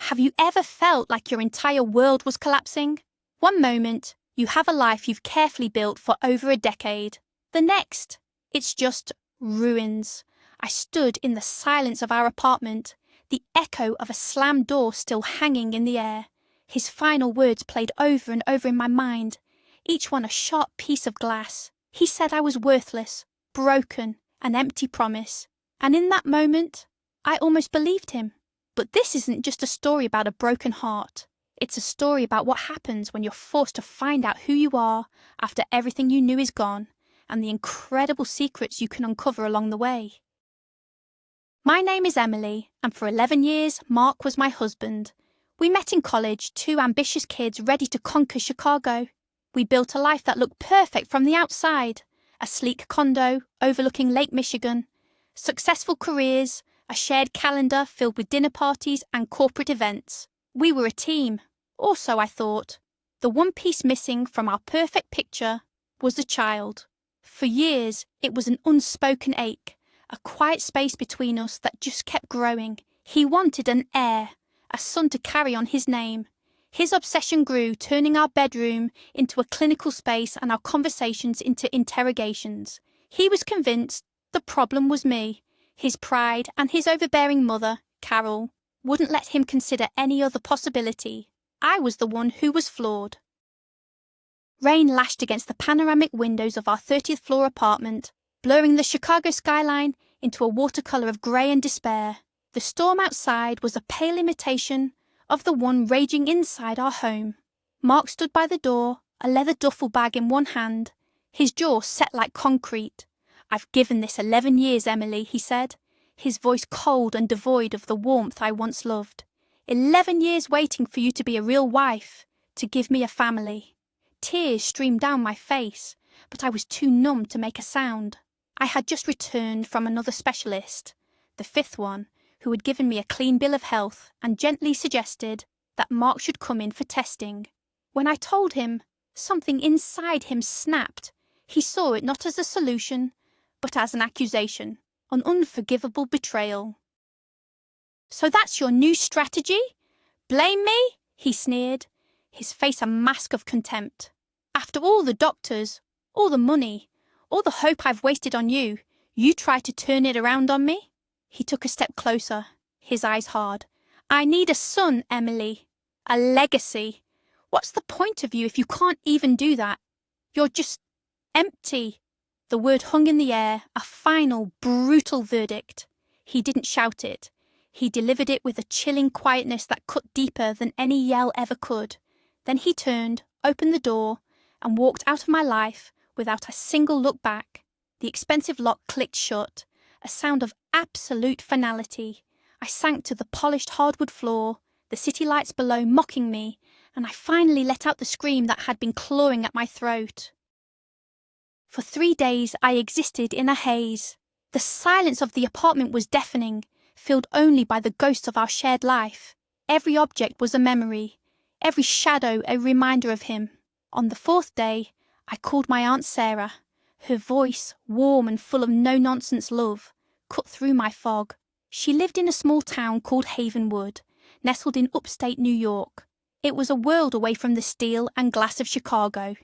Have you ever felt like your entire world was collapsing? One moment, you have a life you've carefully built for over a decade. The next, it's just ruins. I stood in the silence of our apartment, the echo of a slammed door still hanging in the air. His final words played over and over in my mind, each one a sharp piece of glass. He said I was worthless, broken, an empty promise. And in that moment, I almost believed him. But this isn't just a story about a broken heart. It's a story about what happens when you're forced to find out who you are after everything you knew is gone, and the incredible secrets you can uncover along the way. My name is Emily, and for 11 years, Mark was my husband. We met in college, two ambitious kids ready to conquer Chicago. We built a life that looked perfect from the outside, a sleek condo overlooking Lake Michigan, successful careers, a shared calendar filled with dinner parties and corporate events. We were a team. Also, I thought, the one piece missing from our perfect picture was a child. For years, it was an unspoken ache, a quiet space between us that just kept growing. He wanted an heir, a son to carry on his name. His obsession grew, turning our bedroom into a clinical space and our conversations into interrogations. He was convinced the problem was me. His pride and his overbearing mother, Carol, wouldn't let him consider any other possibility. I was the one who was flawed. Rain lashed against the panoramic windows of our 30th floor apartment, blurring the Chicago skyline into a watercolour of grey and despair. The storm outside was a pale imitation of the one raging inside our home. Mark stood by the door, a leather duffel bag in one hand, his jaw set like concrete. "I've given this 11 years, Emily," he said, his voice cold and devoid of the warmth I once loved. 11 years waiting for you to be a real wife, to give me a family. Tears streamed down my face, but I was too numb to make a sound. I had just returned from another specialist, the fifth one, who had given me a clean bill of health and gently suggested that Mark should come in for testing. When I told him, something inside him snapped. He saw it not as a solution, but as an accusation, an unforgivable betrayal. "So that's your new strategy? Blame me?" he sneered, his face a mask of contempt. "After all the doctors, all the money, all the hope I've wasted on you, you try to turn it around on me?" He took a step closer, his eyes hard. "I need a son, Emily. A legacy. What's the point of you if you can't even do that? You're just empty." The word hung in the air, a final, brutal verdict. He didn't shout it. He delivered it with a chilling quietness that cut deeper than any yell ever could. Then he turned, opened the door, and walked out of my life without a single look back. The expensive lock clicked shut, a sound of absolute finality. I sank to the polished hardwood floor, the city lights below mocking me, and I finally let out the scream that had been clawing at my throat. For 3 days I existed in a haze. The silence of the apartment was deafening, filled only by the ghosts of our shared life. Every object was a memory, every shadow a reminder of him. On the 4th day, I called my Aunt Sarah. Her voice, warm and full of no-nonsense love, cut through my fog. She lived in a small town called Havenwood, nestled in upstate New York. It was a world away from the steel and glass of Chicago.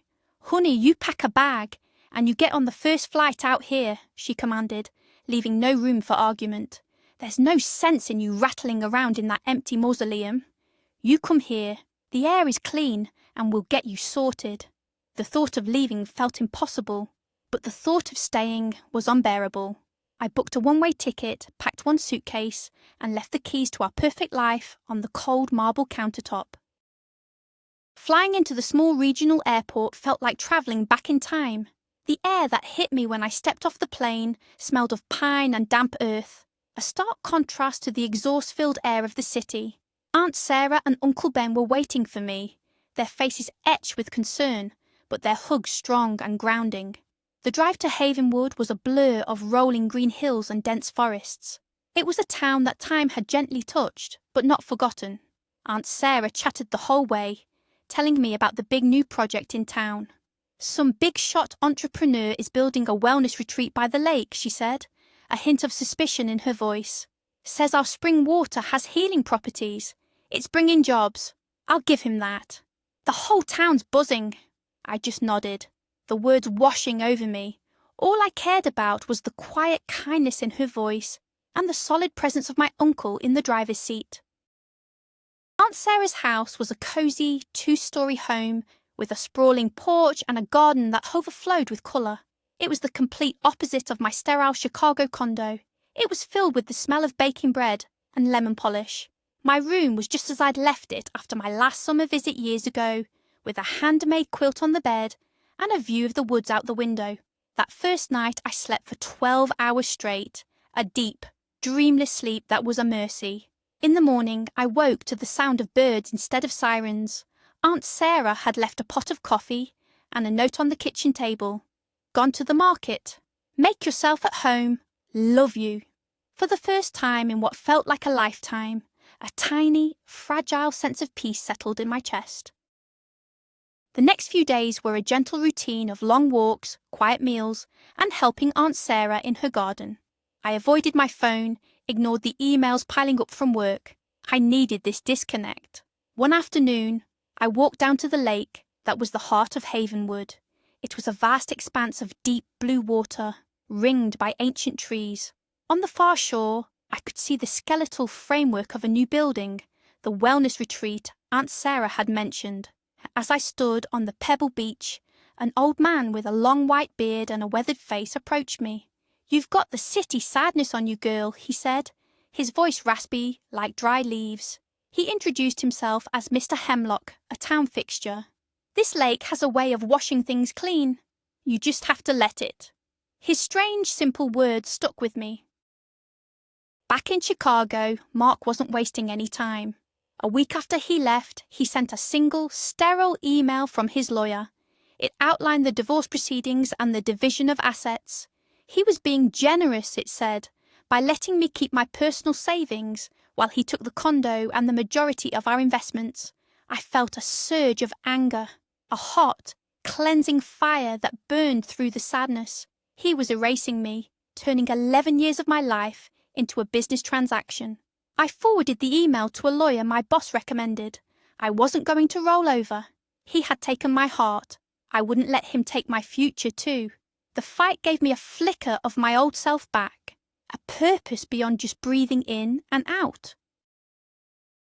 "Honey, you pack a bag, and you get on the first flight out here," she commanded, leaving no room for argument. "There's no sense in you rattling around in that empty mausoleum. You come here, the air is clean, and we'll get you sorted." The thought of leaving felt impossible, but the thought of staying was unbearable. I booked a one-way ticket, packed one suitcase, and left the keys to our perfect life on the cold marble countertop. Flying into the small regional airport felt like travelling back in time. The air that hit me when I stepped off the plane smelled of pine and damp earth, a stark contrast to the exhaust-filled air of the city. Aunt Sarah and Uncle Ben were waiting for me, their faces etched with concern, but their hugs strong and grounding. The drive to Havenwood was a blur of rolling green hills and dense forests. It was a town that time had gently touched, but not forgotten. Aunt Sarah chattered the whole way, telling me about the big new project in town. "Some big-shot entrepreneur is building a wellness retreat by the lake," she said, a hint of suspicion in her voice. "Says our spring water has healing properties. It's bringing jobs. I'll give him that. The whole town's buzzing. I just nodded, the words washing over me. All I cared about was the quiet kindness in her voice and the solid presence of my uncle in the driver's seat. Aunt Sarah's house was a cosy, two-story home with a sprawling porch and a garden that overflowed with colour. It was the complete opposite of my sterile Chicago condo. It was filled with the smell of baking bread and lemon polish. My room was just as I'd left it after my last summer visit years ago, with a handmade quilt on the bed and a view of the woods out the window. That first night I slept for 12 hours straight, a deep, dreamless sleep that was a mercy. In the morning I woke to the sound of birds instead of sirens. Aunt Sarah had left a pot of coffee and a note on the kitchen table. Gone to the market. Make yourself at home. Love you. For the first time in what felt like a lifetime, a tiny, fragile sense of peace settled in my chest. The next few days were a gentle routine of long walks, quiet meals, and helping Aunt Sarah in her garden. I avoided my phone, ignored the emails piling up from work. I needed this disconnect. One afternoon, I walked down to the lake that was the heart of Havenwood. It was a vast expanse of deep blue water, ringed by ancient trees. On the far shore, I could see the skeletal framework of a new building, the wellness retreat Aunt Sarah had mentioned. As I stood on the pebble beach, an old man with a long white beard and a weathered face approached me. "You've got the city sadness on you, girl," he said, his voice raspy like dry leaves. He introduced himself as Mr. Hemlock, a town fixture. "This lake has a way of washing things clean. You just have to let it." His strange, simple words stuck with me. Back in Chicago, Mark wasn't wasting any time. A week after he left, he sent a single, sterile email from his lawyer. It outlined the divorce proceedings and the division of assets. He was being generous, it said, by letting me keep my personal savings while he took the condo and the majority of our investments. I felt a surge of anger, a hot, cleansing fire that burned through the sadness. He was erasing me, turning 11 years of my life into a business transaction. I forwarded the email to a lawyer my boss recommended. I wasn't going to roll over. He had taken my heart. I wouldn't let him take my future too. The fight gave me a flicker of my old self back, a purpose beyond just breathing in and out.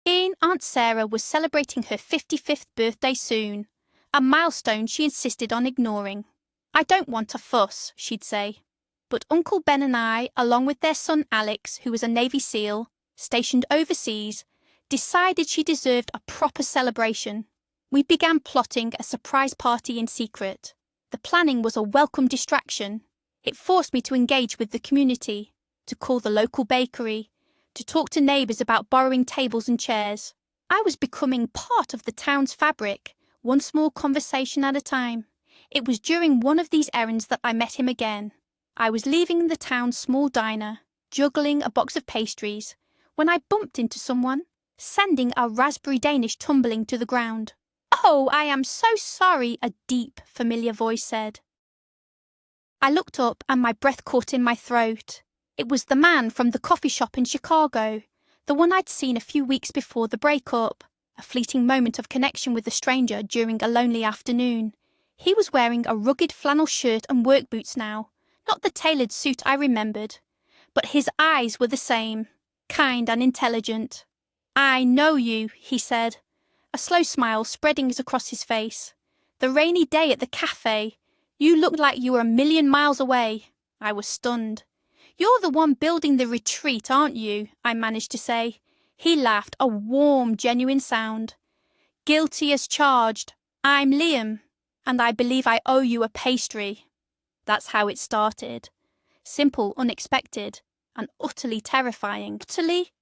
Aunt Sarah was celebrating her 55th birthday soon, a milestone she insisted on ignoring. "I don't want a fuss," she'd say. But Uncle Ben and I, along with their son Alex, who was a Navy SEAL, stationed overseas, decided she deserved a proper celebration. We began plotting a surprise party in secret. The planning was a welcome distraction. It forced me to engage with the community, to call the local bakery, to talk to neighbours about borrowing tables and chairs. I was becoming part of the town's fabric, one small conversation at a time. It was during one of these errands that I met him again. I was leaving the town's small diner, juggling a box of pastries, when I bumped into someone, sending a raspberry Danish tumbling to the ground. "Oh, I am so sorry," a deep, familiar voice said. I looked up and my breath caught in my throat. It was the man from the coffee shop in Chicago, the one I'd seen a few weeks before the breakup, a fleeting moment of connection with the stranger during a lonely afternoon. He was wearing a rugged flannel shirt and work boots now, not the tailored suit I remembered. But his eyes were the same, kind and intelligent. "I know you," he said, a slow smile spreading across his face. "The rainy day at the cafe. You looked like you were a million miles away." I was stunned. "You're the one building the retreat, aren't you?" I managed to say. He laughed, a warm, genuine sound. "Guilty as charged. I'm Liam, and I believe I owe you a pastry." That's how it started. Simple, unexpected, and utterly terrifying. Utterly?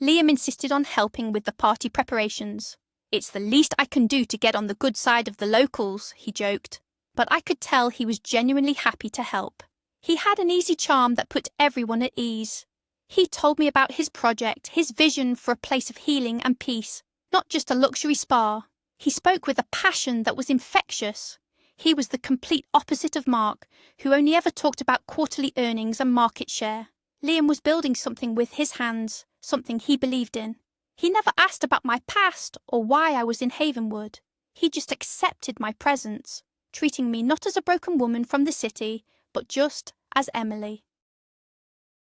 Liam insisted on helping with the party preparations. "It's the least I can do to get on the good side of the locals," he joked. But I could tell he was genuinely happy to help. He had an easy charm that put everyone at ease. He told me about his project, his vision for a place of healing and peace, not just a luxury spa. He spoke with a passion that was infectious. He was the complete opposite of Mark, who only ever talked about quarterly earnings and market share. Liam was building something with his hands, something he believed in. He never asked about my past or why I was in Havenwood. He just accepted my presence, treating me not as a broken woman from the city, but just as Emily.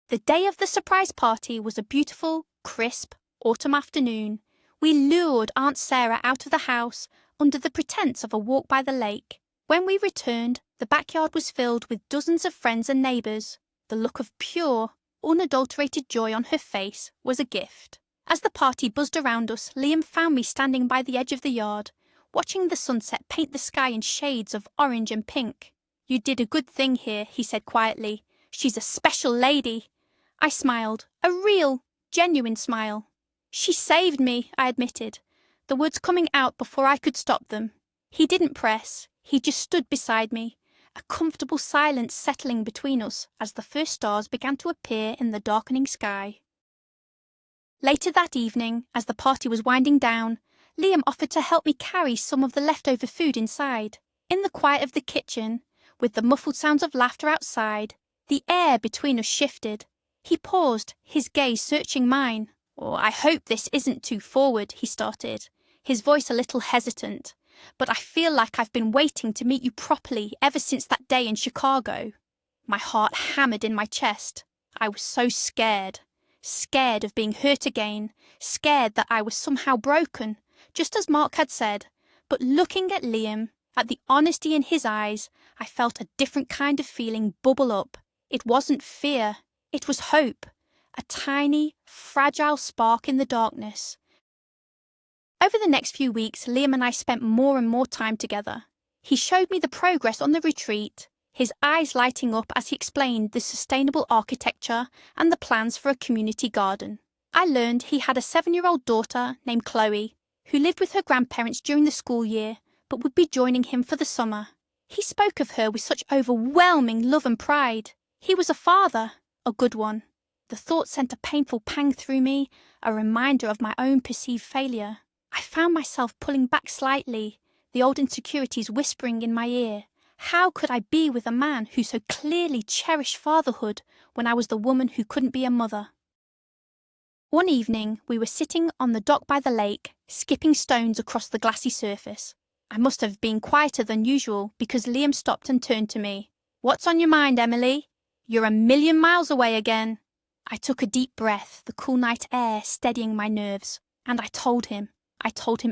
The day of the surprise party was a beautiful, crisp autumn afternoon. We lured Aunt Sarah out of the house under the pretense of a walk by the lake. When we returned, the backyard was filled with dozens of friends and neighbours. The look of pure, unadulterated joy on her face was a gift. As the party buzzed around us, Liam found me standing by the edge of the yard, watching the sunset paint the sky in shades of orange and pink. "You did a good thing here," he said quietly. "She's a special lady." I smiled, a real, genuine smile. "She saved me," I admitted, the words coming out before I could stop them. He didn't press, he just stood beside me, a comfortable silence settling between us as the first stars began to appear in the darkening sky. Later that evening, as the party was winding down, Liam offered to help me carry some of the leftover food inside. In the quiet of the kitchen, with the muffled sounds of laughter outside, the air between us shifted. He paused, his gaze searching mine. "Oh, I hope this isn't too forward," he started, his voice a little hesitant. "But I feel like I've been waiting to meet you properly ever since that day in Chicago." My heart hammered in my chest. I was so scared. Scared of being hurt again. Scared that I was somehow broken, just as Mark had said. But looking at Liam, at the honesty in his eyes, I felt a different kind of feeling bubble up. It wasn't fear. It was hope. A tiny, fragile spark in the darkness. Over the next few weeks, Liam and I spent more and more time together. He showed me the progress on the retreat, his eyes lighting up as he explained the sustainable architecture and the plans for a community garden. I learned he had a 7-year-old daughter named Chloe, who lived with her grandparents during the school year, but would be joining him for the summer. He spoke of her with such overwhelming love and pride. He was a father, a good one. The thought sent a painful pang through me, a reminder of my own perceived failure. I found myself pulling back slightly, the old insecurities whispering in my ear. How could I be with a man who so clearly cherished fatherhood when I was the woman who couldn't be a mother? One evening, we were sitting on the dock by the lake, skipping stones across the glassy surface. I must have been quieter than usual because Liam stopped and turned to me. "What's on your mind, Emily? You're a million miles away again." I took a deep breath, the cool night air steadying my nerves, and I told him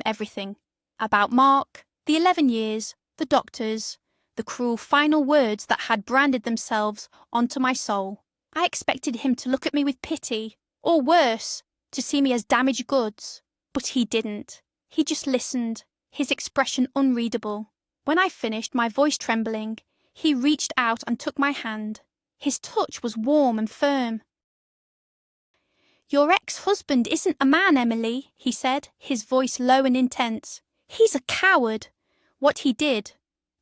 everything. About Mark, the 11 years, the doctors, the cruel final words that had branded themselves onto my soul. I expected him to look at me with pity, or worse, to see me as damaged goods. But he didn't. He just listened, his expression unreadable. When I finished, my voice trembling, he reached out and took my hand. His touch was warm and firm. "Your ex-husband isn't a man, Emily," he said, his voice low and intense. "He's a coward. What he did,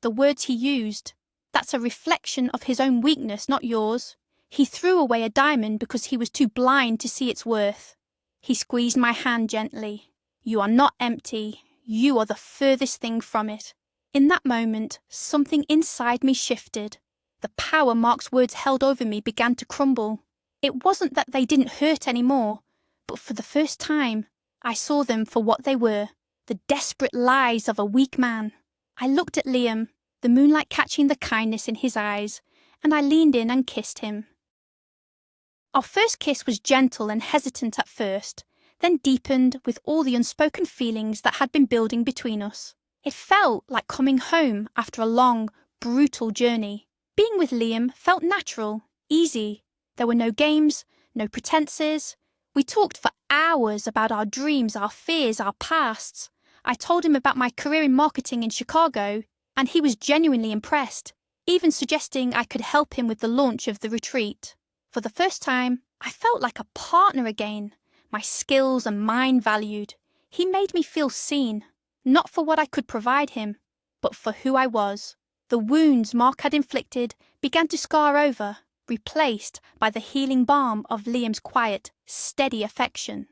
the words he used, that's a reflection of his own weakness, not yours. He threw away a diamond because he was too blind to see its worth." He squeezed my hand gently. "You are not empty. You are the furthest thing from it." In that moment, something inside me shifted. The power Mark's words held over me began to crumble. It wasn't that they didn't hurt anymore, but for the first time, I saw them for what they were, the desperate lies of a weak man. I looked at Liam, the moonlight catching the kindness in his eyes, and I leaned in and kissed him. Our first kiss was gentle and hesitant at first, then deepened with all the unspoken feelings that had been building between us. It felt like coming home after a long, brutal journey. Being with Liam felt natural, easy. There were no games, no pretenses. We talked for hours about our dreams, our fears, our pasts. I told him about my career in marketing in Chicago, and he was genuinely impressed, even suggesting I could help him with the launch of the retreat. For the first time, I felt like a partner again, my skills and mind valued. He made me feel seen, not for what I could provide him, but for who I was. The wounds Mark had inflicted began to scar over, replaced by the healing balm of Liam's quiet, steady affection.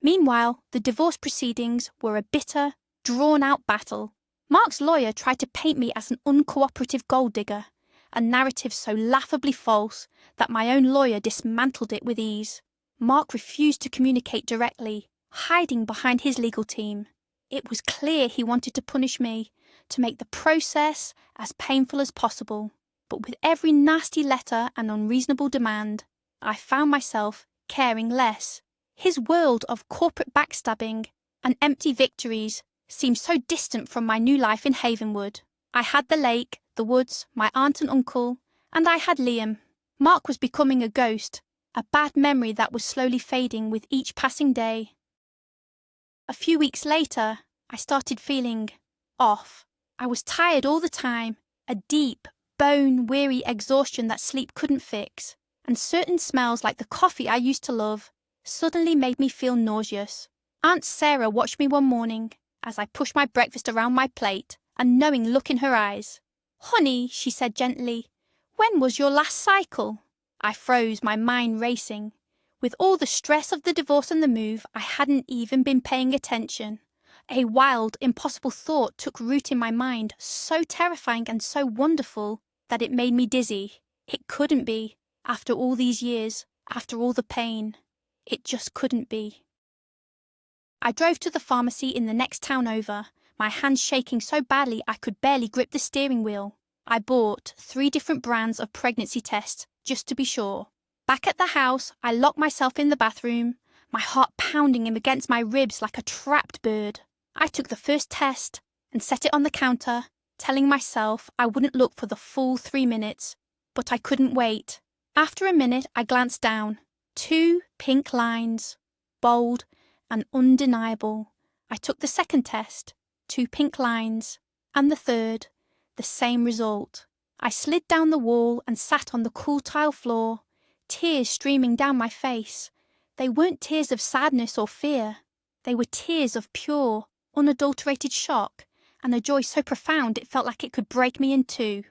Meanwhile, the divorce proceedings were a bitter, drawn-out battle. Mark's lawyer tried to paint me as an uncooperative gold digger, a narrative so laughably false that my own lawyer dismantled it with ease. Mark refused to communicate directly, hiding behind his legal team. It was clear he wanted to punish me, to make the process as painful as possible. But with every nasty letter and unreasonable demand, I found myself caring less. His world of corporate backstabbing and empty victories seemed so distant from my new life in Havenwood. I had the lake, the woods, my aunt and uncle, and I had Liam. Mark was becoming a ghost, a bad memory that was slowly fading with each passing day. A few weeks later, I started feeling off. I was tired all the time, a deep, bone-weary exhaustion that sleep couldn't fix, and certain smells like the coffee I used to love suddenly made me feel nauseous. Aunt Sarah watched me one morning as I pushed my breakfast around my plate, a knowing look in her eyes. "Honey," she said gently, "when was your last cycle?" I froze, my mind racing. With all the stress of the divorce and the move, I hadn't even been paying attention. A wild, impossible thought took root in my mind, so terrifying and so wonderful that it made me dizzy. It couldn't be, after all these years, after all the pain. It just couldn't be. I drove to the pharmacy in the next town over, my hands shaking so badly I could barely grip the steering wheel. I bought 3 different brands of pregnancy tests, just to be sure. Back at the house, I locked myself in the bathroom, my heart pounding against my ribs like a trapped bird. I took the first test and set it on the counter, telling myself I wouldn't look for the full 3 minutes, but I couldn't wait. After a minute, I glanced down. 2 pink lines, bold and undeniable. I took the second test, 2 pink lines, and the third, the same result. I slid down the wall and sat on the cool tile floor, tears streaming down my face. They weren't tears of sadness or fear. They were tears of pure, unadulterated shock, and a joy so profound it felt like it could break me in two.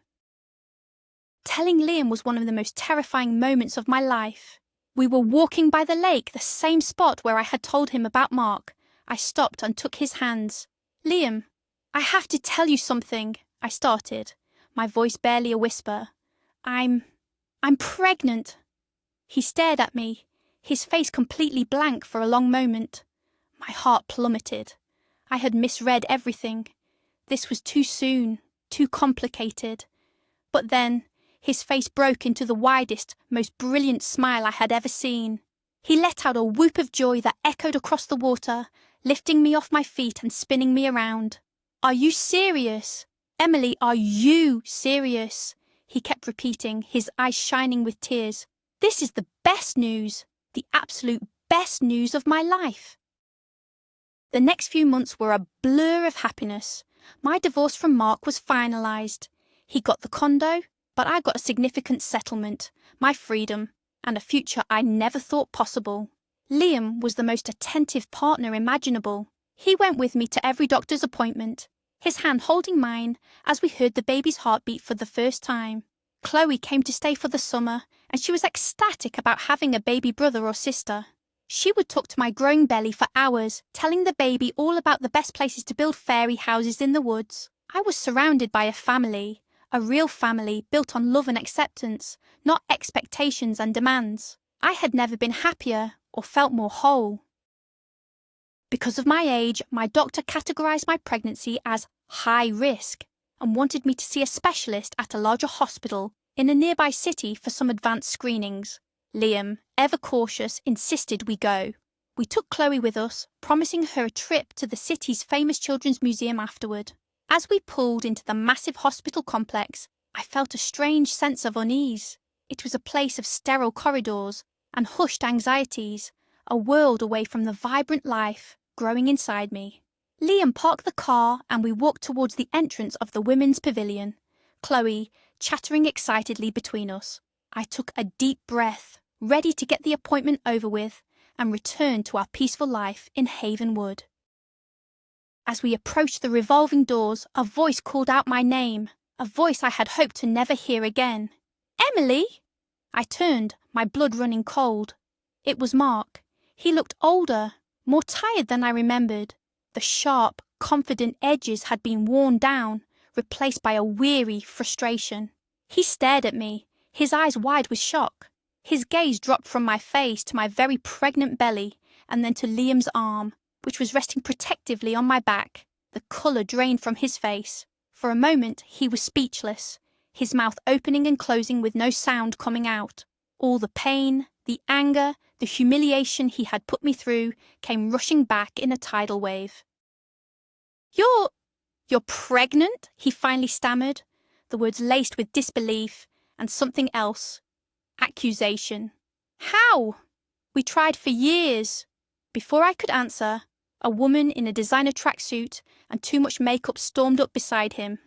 Telling Liam was one of the most terrifying moments of my life. We were walking by the lake, the same spot where I had told him about Mark. I stopped and took his hands. "Liam, I have to tell you something," I started, my voice barely a whisper. I'm pregnant." He stared at me, his face completely blank for a long moment. My heart plummeted. I had misread everything. This was too soon, too complicated. But then, his face broke into the widest, most brilliant smile I had ever seen. He let out a whoop of joy that echoed across the water, lifting me off my feet and spinning me around. "Are you serious? Emily, are you serious?" He kept repeating, his eyes shining with tears. "This is the best news, the absolute best news of my life." The next few months were a blur of happiness. My divorce from Mark was finalised. He got the condo, but I got a significant settlement, my freedom, and a future I never thought possible. Liam was the most attentive partner imaginable. He went with me to every doctor's appointment, his hand holding mine as we heard the baby's heartbeat for the first time. Chloe came to stay for the summer, and she was ecstatic about having a baby brother or sister. She would talk to my growing belly for hours, telling the baby all about the best places to build fairy houses in the woods. I was surrounded by a real family built on love and acceptance, not expectations and demands. I had never been happier or felt more whole. Because of my age, my doctor categorised my pregnancy as high risk and wanted me to see a specialist at a larger hospital in a nearby city for some advanced screenings. Liam, ever cautious, insisted we go. We took Chloe with us, promising her a trip to the city's famous children's museum afterward. As we pulled into the massive hospital complex, I felt a strange sense of unease. It was a place of sterile corridors and hushed anxieties, a world away from the vibrant life growing inside me. Liam parked the car and we walked towards the entrance of the women's pavilion, Chloe chattering excitedly between us. I took a deep breath, ready to get the appointment over with and return to our peaceful life in Havenwood. As we approached the revolving doors, a voice called out my name, a voice I had hoped to never hear again. "Emily!" I turned, my blood running cold. It was Mark. He looked older, more tired than I remembered. The sharp, confident edges had been worn down, replaced by a weary frustration. He stared at me, his eyes wide with shock. His gaze dropped from my face to my very pregnant belly and then to Liam's arm, which was resting protectively on my back. The colour drained from his face. For a moment he was speechless, his mouth opening and closing with no sound coming out. All the pain, the anger, the humiliation he had put me through came rushing back in a tidal wave. You're pregnant?" he finally stammered, the words laced with disbelief and something else. Accusation. "How?" "We tried for years." Before I could answer, a woman in a designer tracksuit and too much makeup stormed up beside him.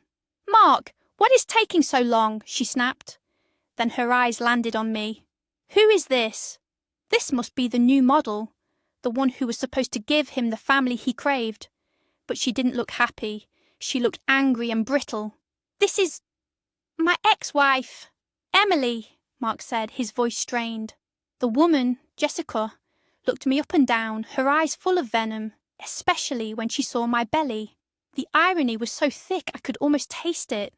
"Mark, what is taking so long?" she snapped. Then her eyes landed on me. "Who is this?" This must be the new model, the one who was supposed to give him the family he craved. But she didn't look happy. She looked angry and brittle. "This is my ex-wife, Emily," Mark said, his voice strained. The woman, Jessica, looked me up and down, her eyes full of venom, especially when she saw my belly. The irony was so thick I could almost taste it.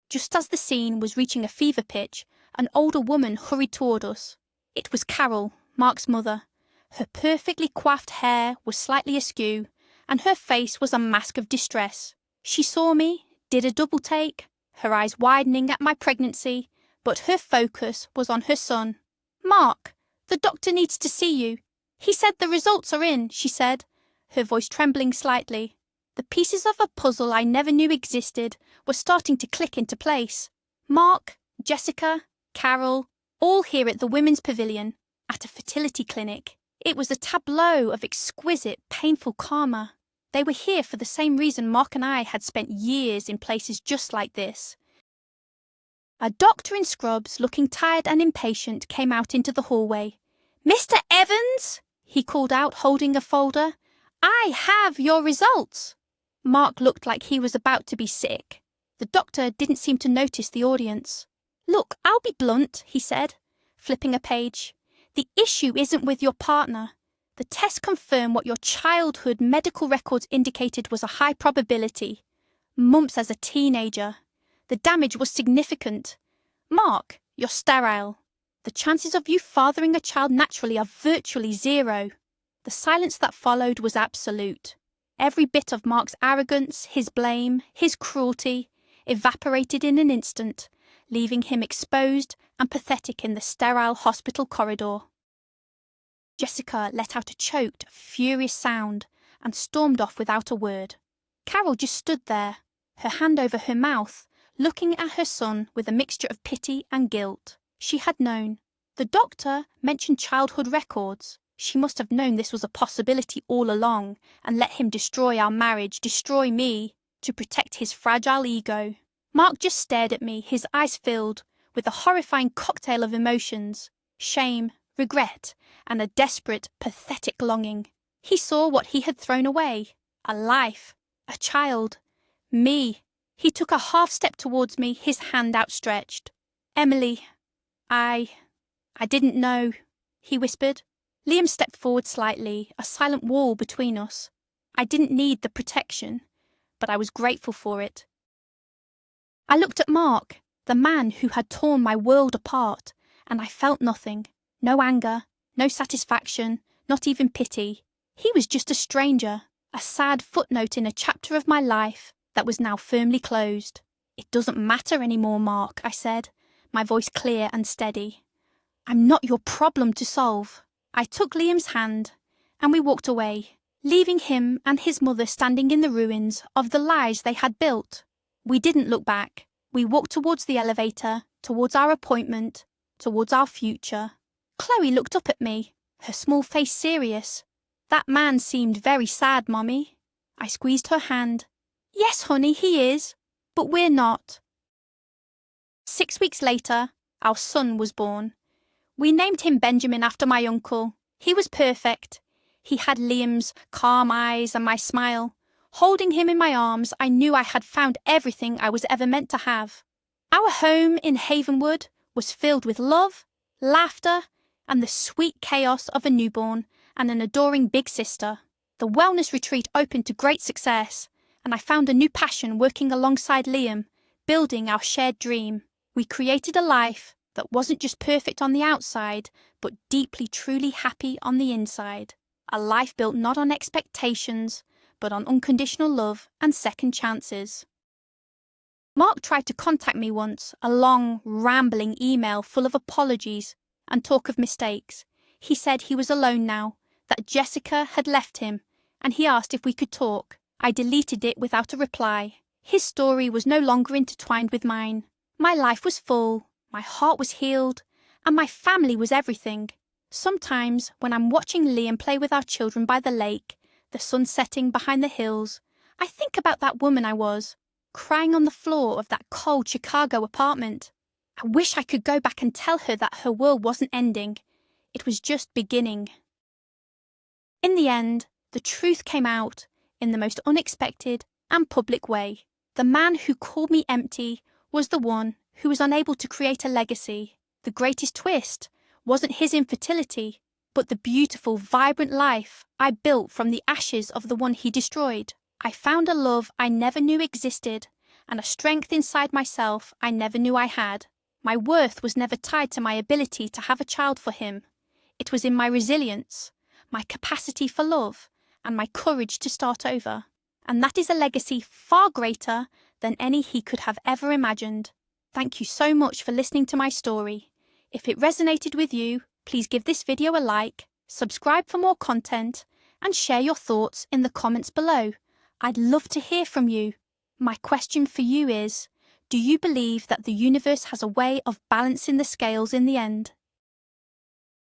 Just as the scene was reaching a fever pitch, an older woman hurried toward us. It was Carol, Mark's mother. Her perfectly coiffed hair was slightly askew, and her face was a mask of distress. She saw me, did a double take, her eyes widening at my pregnancy, but her focus was on her son. "Mark, the doctor needs to see you. He said the results are in," she said, her voice trembling slightly. The pieces of a puzzle I never knew existed were starting to click into place. Mark, Jessica, Carol, all here at the Women's Pavilion, at a fertility clinic. It was a tableau of exquisite, painful karma. They were here for the same reason Mark and I had spent years in places just like this. A doctor in scrubs, looking tired and impatient, came out into the hallway. "Mr. Evans," he called out, holding a folder. "I have your results." Mark looked like he was about to be sick. The doctor didn't seem to notice the audience. "Look, I'll be blunt," he said, flipping a page. "The issue isn't with your partner. The test confirmed what your childhood medical records indicated was a high probability. Mumps as a teenager. The damage was significant. Mark, you're sterile. The chances of you fathering a child naturally are virtually zero." The silence that followed was absolute. Every bit of Mark's arrogance, his blame, his cruelty, evaporated in an instant, leaving him exposed and pathetic in the sterile hospital corridor. Jessica let out a choked, furious sound and stormed off without a word. Carol just stood there, her hand over her mouth, looking at her son with a mixture of pity and guilt. She had known. The doctor mentioned childhood records. She must have known this was a possibility all along and let him destroy our marriage, destroy me, to protect his fragile ego. Mark just stared at me, his eyes filled with a horrifying cocktail of emotions, shame, regret, and a desperate, pathetic longing. He saw what he had thrown away, a life, a child, me. He took a half step towards me, his hand outstretched. "Emily, I didn't know," he whispered. Liam stepped forward slightly, a silent wall between us. I didn't need the protection, but I was grateful for it. I looked at Mark, the man who had torn my world apart, and I felt nothing. No anger, no satisfaction, not even pity. He was just a stranger, a sad footnote in a chapter of my life that was now firmly closed. "It doesn't matter anymore, Mark," I said, my voice clear and steady. "I'm not your problem to solve." I took Liam's hand, and we walked away, leaving him and his mother standing in the ruins of the lies they had built. We didn't look back. We walked towards the elevator, towards our appointment, towards our future. Chloe looked up at me, her small face serious. "That man seemed very sad, Mommy." I squeezed her hand. "Yes, honey, he is, but we're not." 6 weeks later, our son was born. We named him Benjamin after my uncle. He was perfect. He had Liam's calm eyes and my smile. Holding him in my arms, I knew I had found everything I was ever meant to have. Our home in Havenwood was filled with love, laughter, and the sweet chaos of a newborn and an adoring big sister. The wellness retreat opened to great success, and I found a new passion working alongside Liam, building our shared dream. We created a life that wasn't just perfect on the outside, but deeply, truly happy on the inside. A life built not on expectations, but on unconditional love and second chances. Mark tried to contact me once, a long, rambling email full of apologies and talk of mistakes. He said he was alone now, that Jessica had left him, and he asked if we could talk. I deleted it without a reply. His story was no longer intertwined with mine. My life was full, my heart was healed, and my family was everything. Sometimes, when I'm watching Liam play with our children by the lake, the sun setting behind the hills, I think about that woman I was, crying on the floor of that cold Chicago apartment. I wish I could go back and tell her that her world wasn't ending. It was just beginning. In the end, the truth came out in the most unexpected and public way. The man who called me empty was the one who was unable to create a legacy. The greatest twist wasn't his infertility, but the beautiful, vibrant life I built from the ashes of the one he destroyed. I found a love I never knew existed, and a strength inside myself I never knew I had. My worth was never tied to my ability to have a child for him. It was in my resilience, my capacity for love, and my courage to start over. And that is a legacy far greater than any he could have ever imagined. Thank you so much for listening to my story. If it resonated with you, please give this video a like, subscribe for more content, and share your thoughts in the comments below. I'd love to hear from you. My question for you is, do you believe that the universe has a way of balancing the scales in the end?